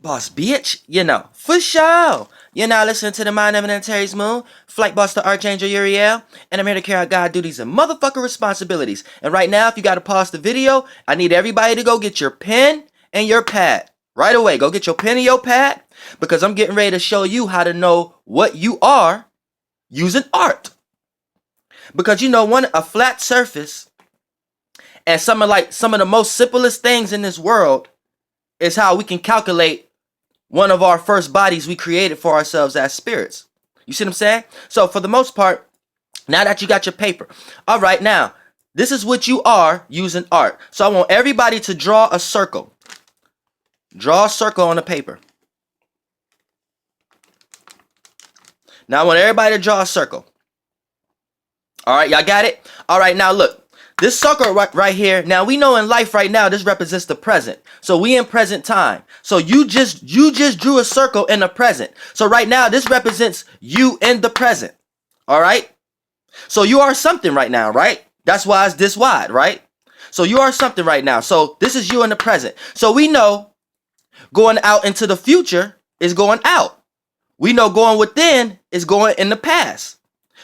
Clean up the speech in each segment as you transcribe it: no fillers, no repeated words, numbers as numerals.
Boss bitch, for sure. You're now listening to the Mind Eminent Terry's Moon, Flight Boss the Archangel Uriel, and I'm here to carry out God duties and motherfucker responsibilities. And right now, if you gotta pause the video, I need everybody to go get your pen and your pad. Right away, go get your pen and your pad, because I'm getting ready to show you how to know what you are using art. Because a flat surface and some of the most simplest things in this world is how we can calculate one of our first bodies we created for ourselves as spirits. You see what I'm saying? So for the most part, now that you got your paper, all right, now this is what you are using art. So I want everybody to draw a circle. Draw a circle on the paper. Now I want everybody to draw a circle. All right, y'all got it? All right, now look. This circle right here, now we know in life right now, this represents the present. So we in present time. So you just drew a circle in the present. So right now, this represents you in the present. All right? So you are something right now, right? That's why it's this wide, right? So you are something right now. So this is you in the present. So we know going out into the future is going out. We know going within is going in the past.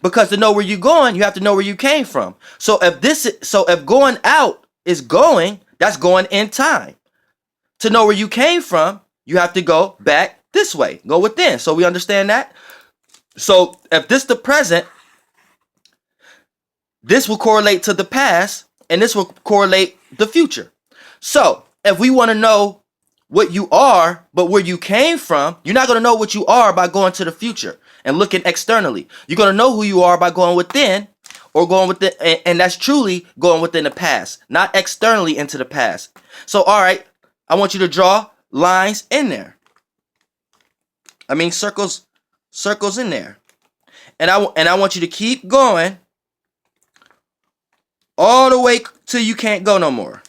Because to know where you're going, you have to know where you came from. So if going out is going, that's going in time. To know where you came from, you have to go back this way. Go within. So we understand that. So if this the present, this will correlate to the past, and this will correlate the future. So if we want to know what you are, but where you came from, you're not going to know what you are by going to the future and looking externally. You're going to know who you are by going within, or going within, and that's truly going within the past, not externally into the past. So, all right, I want you to draw lines in there. I mean, circles in there. And I want you to keep going all the way till you can't go no more.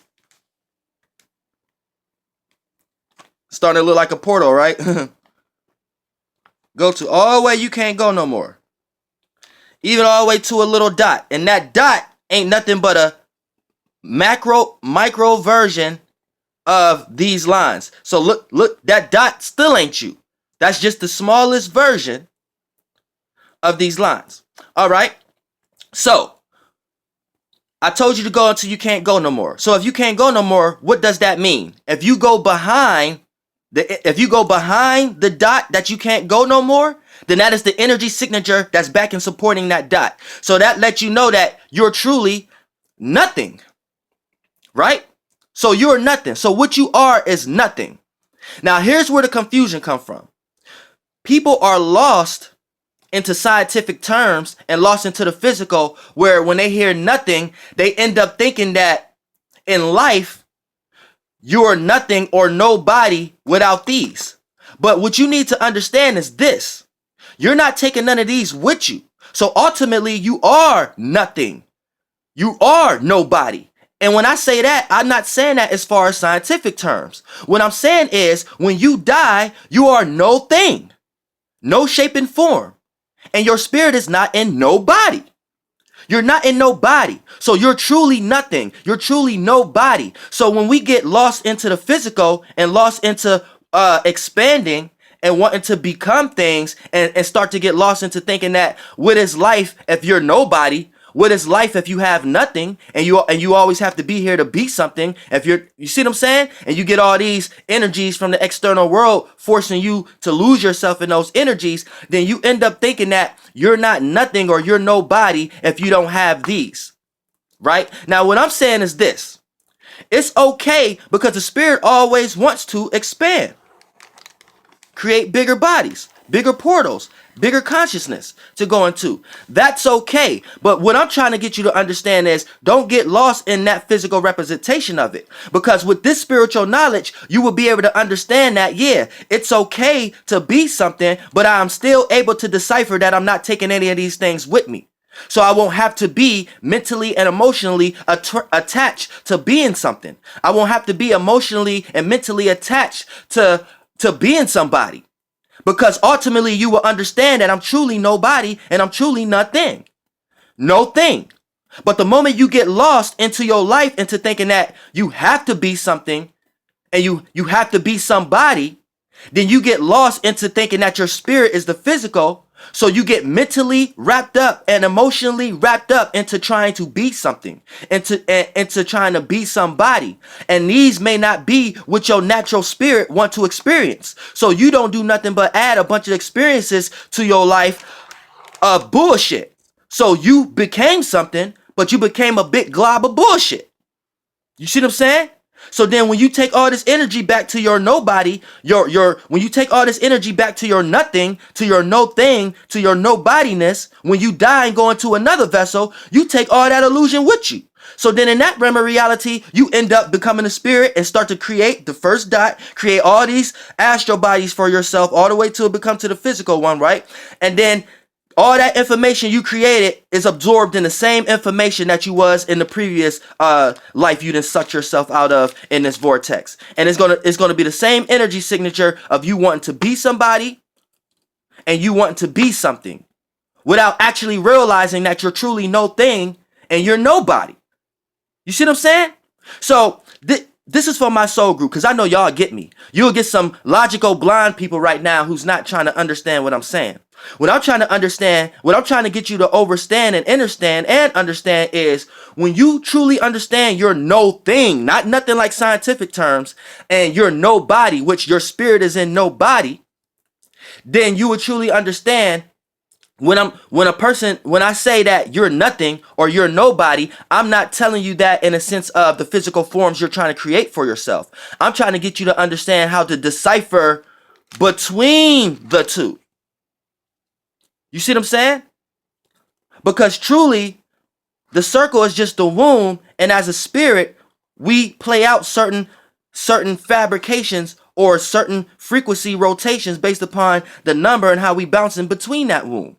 Starting to look like a portal, right? Go to all the way you can't go no more. Even all the way to a little dot. And that dot ain't nothing but a micro version of these lines. So look, that dot still ain't you. That's just the smallest version of these lines. All right. So I told you to go until you can't go no more. So if you can't go no more, what does that mean? If you go behind the dot that you can't go no more, then that is the energy signature that's back and supporting that dot. So that lets you know that you're truly nothing, right? So you're nothing. So what you are is nothing. Now here's where the confusion comes from. People are lost into scientific terms and lost into the physical, where when they hear nothing, they end up thinking that in life, you are nothing or nobody without these. But what you need to understand is this. You're not taking none of these with you. So ultimately, you are nothing. You are nobody. And when I say that, I'm not saying that as far as scientific terms. What I'm saying is, when you die, you are no thing, no shape and form. And your spirit is not in nobody. You're not in nobody. So you're truly nothing. You're truly nobody. So when we get lost into the physical and lost into expanding and wanting to become things, and start to get lost into thinking that what is life if you're nobody? What is life if you have nothing, and you always have to be here to be something? You see what I'm saying? And you get all these energies from the external world forcing you to lose yourself in those energies, then you end up thinking that you're not nothing or you're nobody if you don't have these, right? Now, what I'm saying is this. It's okay, because the spirit always wants to expand, create bigger bodies, bigger portals, bigger consciousness to go into. That's okay. But what I'm trying to get you to understand is, don't get lost in that physical representation of it. Because with this spiritual knowledge, you will be able to understand that, yeah, it's okay to be something, but I'm still able to decipher that I'm not taking any of these things with me. So I won't have to be mentally and emotionally attached to being something. I won't have to be emotionally and mentally attached to being somebody. Because ultimately you will understand that I'm truly nobody and I'm truly nothing. No thing. But the moment you get lost into your life, into thinking that you have to be something and you have to be somebody, Then you get lost into thinking that your spirit is the physical. So you get mentally wrapped up and emotionally wrapped up into trying to be something, into trying to be somebody. And these may not be what your natural spirit want to experience. So you don't do nothing but add a bunch of experiences to your life of bullshit. So you became something, but you became a big glob of bullshit. You see what I'm saying? So then when you take all this energy back to your nobody, when you take all this energy back to your nothing, to your no thing, to your nobodiness, when you die and go into another vessel, you take all that illusion with you. So then in that realm of reality, you end up becoming a spirit and start to create the first dot, create all these astral bodies for yourself, all the way to become to the physical one, right? And then all that information you created is absorbed in the same information that you was in the previous life you done sucked yourself out of in this vortex. And it's gonna be the same energy signature of you wanting to be somebody and you wanting to be something without actually realizing that you're truly no thing and you're nobody. You see what I'm saying? So this is for my soul group, because I know y'all get me. You'll get some logical blind people right now who's not trying to understand what I'm saying. What I'm trying to understand, what I'm trying to get you to overstand and understand is when you truly understand you're no thing, not nothing like scientific terms, and you're nobody, which your spirit is in nobody, then you would truly understand when I say that you're nothing or you're nobody, I'm not telling you that in a sense of the physical forms you're trying to create for yourself. I'm trying to get you to understand how to decipher between the two. You see what I'm saying? Because truly, the circle is just the womb, and as a spirit, we play out certain fabrications or certain frequency rotations based upon the number and how we bounce in between that womb.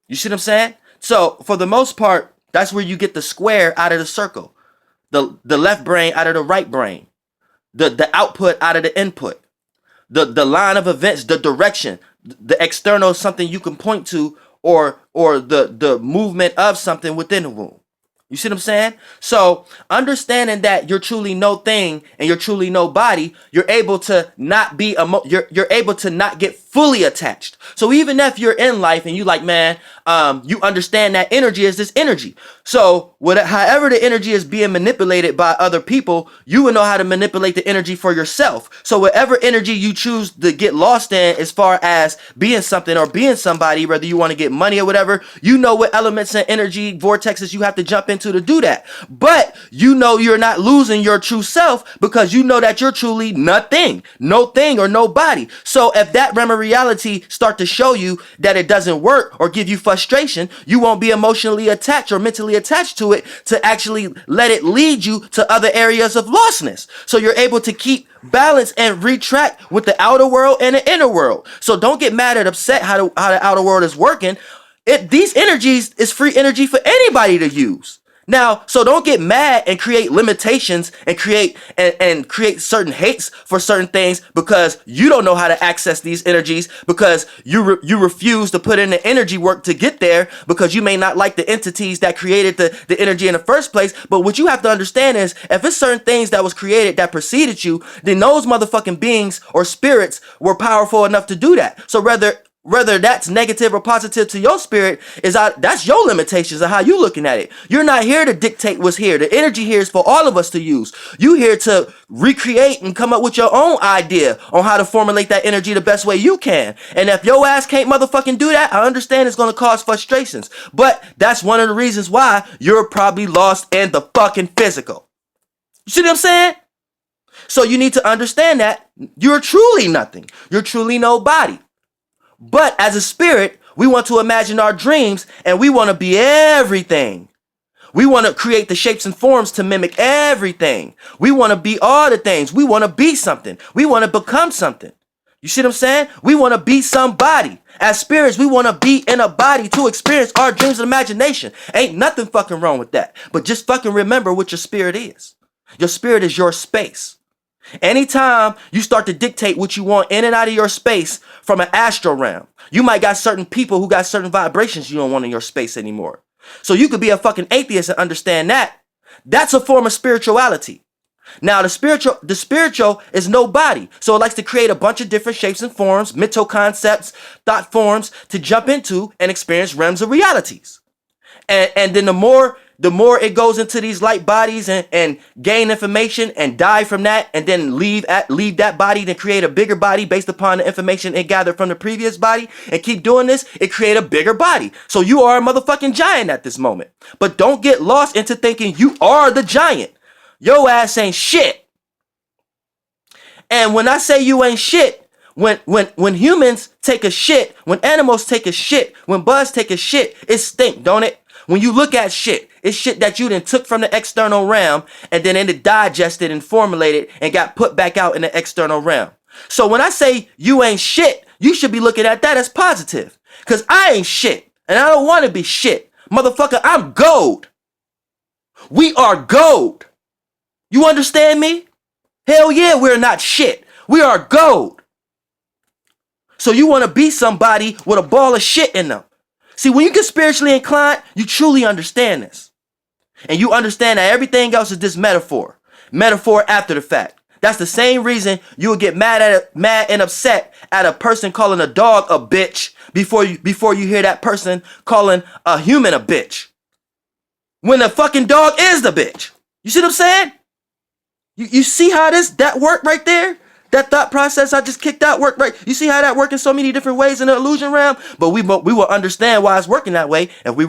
You see what I'm saying? So for the most part, that's where you get the square out of the circle, the left brain out of the right brain, the output out of the input, the line of events, the direction, the external is something you can point to, or the movement of something within the womb. You see what I'm saying? So understanding that you're truly no thing and you're truly nobody, you're able to not be you're able to not get fully attached. So even if you're in life and you like, man, you understand that energy is this energy. So however the energy is being manipulated by other people, you will know how to manipulate the energy for yourself. So whatever energy you choose to get lost in as far as being something or being somebody, whether you want to get money or whatever, you know what elements and energy vortexes you have to jump into to do that. But you know you're not losing your true self because you know that you're truly nothing, no thing or nobody. So if that realm of reality start to show you that it doesn't work or give you frustration, you won't be emotionally attached or mentally attached to it to actually let it lead you to other areas of lostness. So you're able to keep balance and retract with the outer world and the inner world. So don't get mad and upset how the outer world is working. These energies is free energy for anybody to use. Now, so don't get mad and create limitations and create certain hates for certain things because you don't know how to access these energies, because you refuse to put in the energy work to get there because you may not like the entities that created the energy in the first place. But what you have to understand is if it's certain things that was created that preceded you, then those motherfucking beings or spirits were powerful enough to do that. So whether that's negative or positive to your spirit, that's your limitations of how you looking at it. You're not here to dictate what's here. The energy here is for all of us to use. You here to recreate and come up with your own idea on how to formulate that energy the best way you can. And if your ass can't motherfucking do that, I understand it's going to cause frustrations. But that's one of the reasons why you're probably lost in the fucking physical. You see what I'm saying? So you need to understand that you're truly nothing. You're truly nobody. But as a spirit, we want to imagine our dreams and we want to be everything. We want to create the shapes and forms to mimic everything. We want to be all the things. We want to be something. We want to become something. You see what I'm saying? We want to be somebody. As spirits, we want to be in a body to experience our dreams and imagination. Ain't nothing fucking wrong with that. But just fucking remember what your spirit is. Your spirit is your space. Anytime you start to dictate what you want in and out of your space from an astral realm, you might got certain people who got certain vibrations you don't want in your space anymore. So you could be a fucking atheist and understand that. That's a form of spirituality. Now the spiritual is no body. So it likes to create a bunch of different shapes and forms, mental concepts, thought forms to jump into and experience realms of realities. And then the more it goes into these light bodies and gain information and die from that, and then leave that body to create a bigger body based upon the information it gathered from the previous body, and keep doing this, it create a bigger body. So you are a motherfucking giant at this moment. But don't get lost into thinking you are the giant. Your ass ain't shit. And when I say you ain't shit, when humans take a shit, when animals take a shit, when bugs take a shit, it stink, don't it? When you look at shit, it's shit that you then took from the external realm and then it digested and formulated and got put back out in the external realm. So when I say you ain't shit, you should be looking at that as positive. Because I ain't shit. And I don't want to be shit. Motherfucker, I'm gold. We are gold. You understand me? Hell yeah, we're not shit. We are gold. So you want to be somebody with a ball of shit in them. See, when you get spiritually inclined, you truly understand this. And you understand that everything else is just metaphor. Metaphor after the fact. That's the same reason you would get mad and upset at a person calling a dog a bitch before you hear that person calling a human a bitch. When the fucking dog is the bitch. You see what I'm saying? You see how that work right there? That thought process I just kicked out work right. You see how that work in so many different ways in the illusion realm? But we will understand why it's working that way if we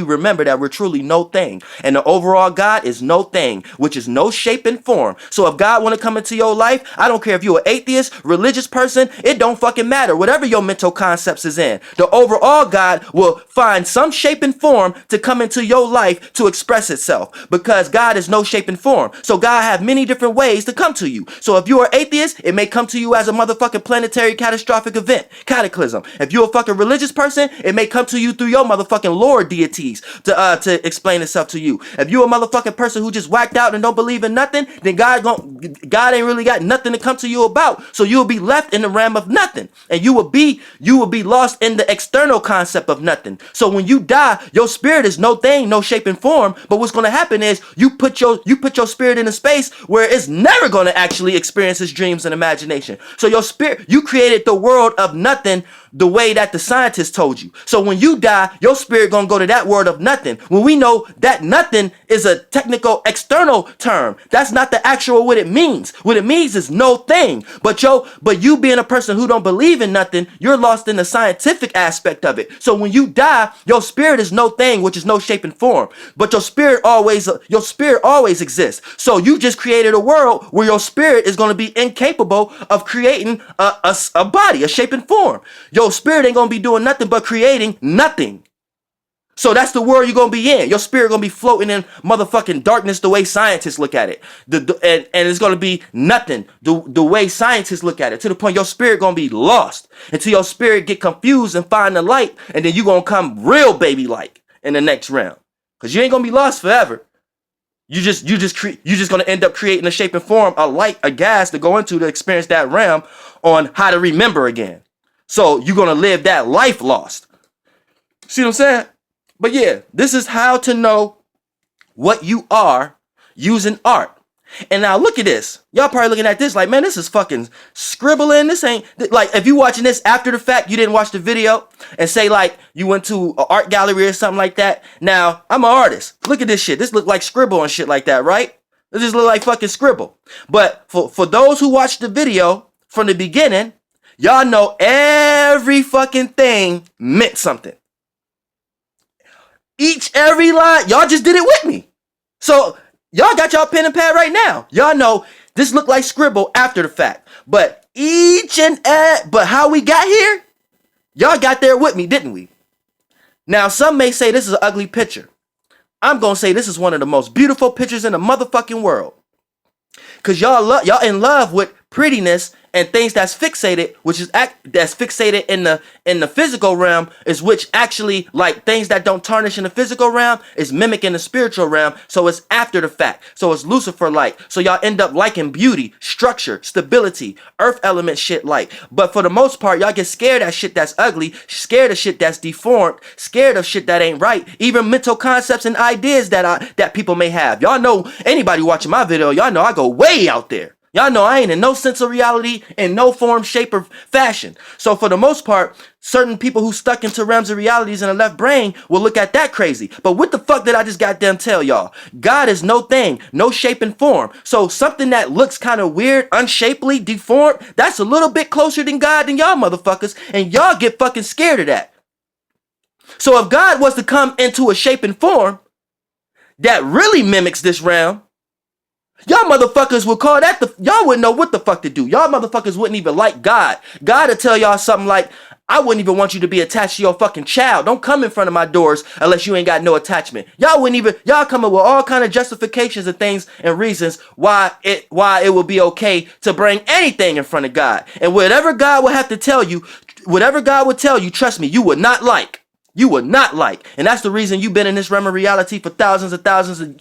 remember that we're truly no thing. And the overall God is no thing, which is no shape and form. So if God want to come into your life, I don't care if you're an atheist, religious person, it don't fucking matter. Whatever your mental concepts is in, the overall God will find some shape and form to come into your life to express itself. Because God is no shape and form. So God have many different ways to come to you. So if you're an atheist, it may come to you as a motherfucking planetary catastrophic event, cataclysm. If you're a fucking religious person, it may come to you through your motherfucking lord deities to explain itself to you. If you're a motherfucking person who just whacked out and don't believe in nothing, then God ain't really got nothing to come to you about. So you'll be left in the realm of nothing, and you will be lost in the external concept of nothing. So when you die, your spirit is no thing, no shape and form. But what's going to happen is you put your spirit in a space where it's never going to actually experience its dreams and imagination. So your spirit, you created the world of nothing the way that the scientists told you. So when you die, your spirit gonna go to that world of nothing. When we know that nothing is a technical external term. That's not the actual what it means. What it means is no thing. But you being a person who don't believe in nothing, you're lost in the scientific aspect of it. So when you die, your spirit is no thing, which is no shape and form. But your spirit always exists. So you just created a world where your spirit is gonna be incapable of creating a body, a shape and form. Your spirit ain't gonna be doing nothing but creating nothing. So that's the world you're gonna be in. Your spirit gonna be floating in motherfucking darkness the way scientists look at it. And it's gonna be nothing the way scientists look at it. To the point your spirit gonna be lost until your spirit get confused and find the light, and then you gonna come real baby-like in the next round. Cause you ain't gonna be lost forever. You just gonna end up creating a shape and form, a light, a gas to go into to experience that realm on how to remember again. So you're gonna live that life lost. See what I'm saying? But yeah, this is how to know what you are using art. And now look at this. Y'all probably looking at this like, man, this is fucking scribbling. This ain't like, if you watching this after the fact, you didn't watch the video and say like you went to an art gallery or something like that. Now I'm an artist. Look at this shit. This look like scribble and shit like that, right? This just look like fucking scribble. But for those who watched the video from the beginning, y'all know every fucking thing meant something. Every line, y'all just did it with me. So y'all got y'all pen and pad right now. Y'all know this looked like scribble after the fact. But but how we got here, y'all got there with me, didn't we? Now, some may say this is an ugly picture. I'm going to say this is one of the most beautiful pictures in the motherfucking world. Because y'all in love with prettiness And things that's fixated, which is that's fixated in the physical realm, is which actually, like, things that don't tarnish in the physical realm is mimicking the spiritual realm. So it's after the fact. So it's Lucifer like. So y'all end up liking beauty, structure, stability, earth element shit like. But for the most part, y'all get scared of shit that's ugly, scared of shit that's deformed, scared of shit that ain't right. Even mental concepts and ideas that people may have. Y'all know, anybody watching my video, y'all know I go way out there. Y'all know I ain't in no sense of reality in no form, shape, or fashion. So for the most part, certain people who stuck into realms of realities in the left brain will look at that crazy. But what the fuck did I just goddamn tell y'all? God is no thing, no shape and form. So something that looks kind of weird, unshapely, deformed, that's a little bit closer than God than y'all motherfuckers. And y'all get fucking scared of that. So if God was to come into a shape and form that really mimics this realm, y'all motherfuckers would call that y'all wouldn't know what the fuck to do. Y'all motherfuckers wouldn't even like God. God would tell y'all something like, I wouldn't even want you to be attached to your fucking child. Don't come in front of my doors unless you ain't got no attachment. Y'all come up with all kind of justifications and things and reasons why it would be okay to bring anything in front of God. And whatever God would have to tell you, whatever God would tell you, trust me, you would not like. You would not like. And that's the reason you've been in this realm of reality for thousands of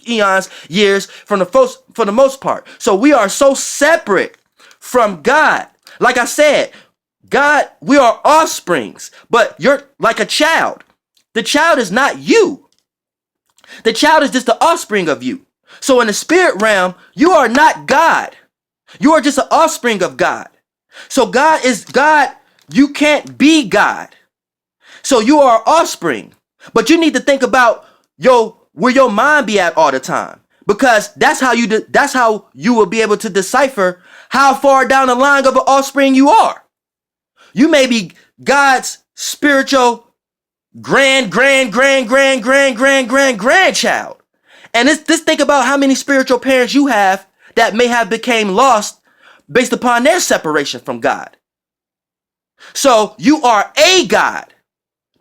eons, years, for the most part. So we are so separate from God. Like I said, God, we are offsprings, but you're like a child. The child is not you. The child is just the offspring of you. So in the spirit realm, you are not God. You are just an offspring of God. So God is God. You can't be God. So you are offspring, but you need to think about where your mind be at all the time, because that's how you will be able to decipher how far down the line of an offspring you are. You may be God's spiritual grandchild, and this think about how many spiritual parents you have that may have became lost based upon their separation from God. So you are a God.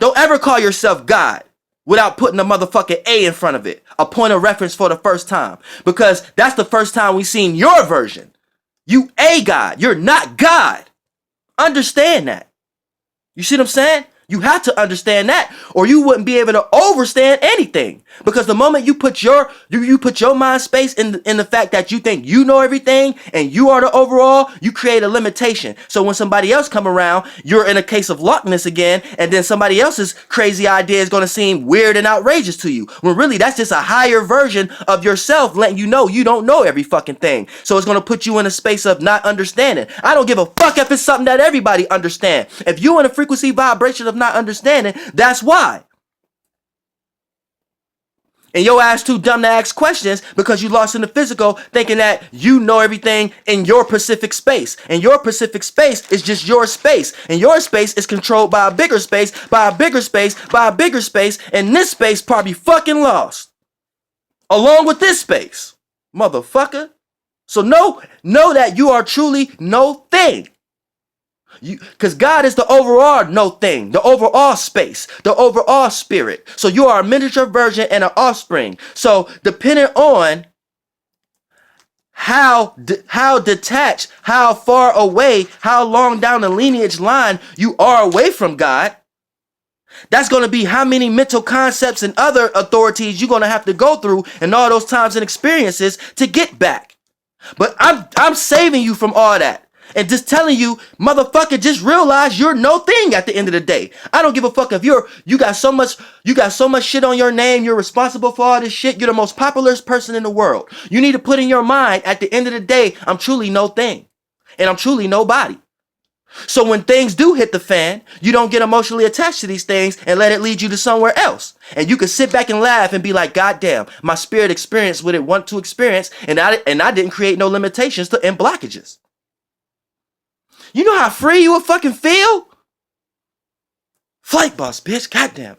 Don't ever call yourself God without putting a motherfucking A in front of it. A point of reference for the first time. Because that's the first time we've seen your version. You a God. You're not God. Understand that. You see what I'm saying? You have to understand that, or you wouldn't be able to overstand anything. Because the moment you put your mind space in the fact that you think you know everything and you are the overall, you create a limitation. So when somebody else come around, you're in a case of Loch-ness again, and then somebody else's crazy idea is going to seem weird and outrageous to you. When really that's just a higher version of yourself letting you know you don't know every fucking thing. So it's going to put you in a space of not understanding. I don't give a fuck if it's something that everybody understand. If you're in a frequency vibration of not understanding, that's why. And your ass too dumb to ask questions because you lost in the physical, thinking that you know everything in your Pacific space. And your Pacific space is just your space. And your space is controlled by a bigger space, by a bigger space, by a bigger space. And this space probably fucking lost. Along with this space. Motherfucker. So know that you are truly no thing. Because God is the overall no thing, the overall space, the overall spirit. So you are a miniature version and an offspring. So depending on how detached, how far away, how long down the lineage line you are away from God, that's going to be how many mental concepts and other authorities you're going to have to go through and all those times and experiences to get back. But I'm saving you from all that. And just telling you, motherfucker, just realize you're no thing at the end of the day. I don't give a fuck if you got so much shit on your name, you're responsible for all this shit, you're the most popular person in the world. You need to put in your mind, at the end of the day, I'm truly no thing. And I'm truly nobody. So when things do hit the fan, you don't get emotionally attached to these things and let it lead you to somewhere else. And you can sit back and laugh and be like, God damn, my spirit experienced what it want to experience, and I didn't create no limitations and blockages. You know how free you would fucking feel? Flight boss, bitch. Goddamn.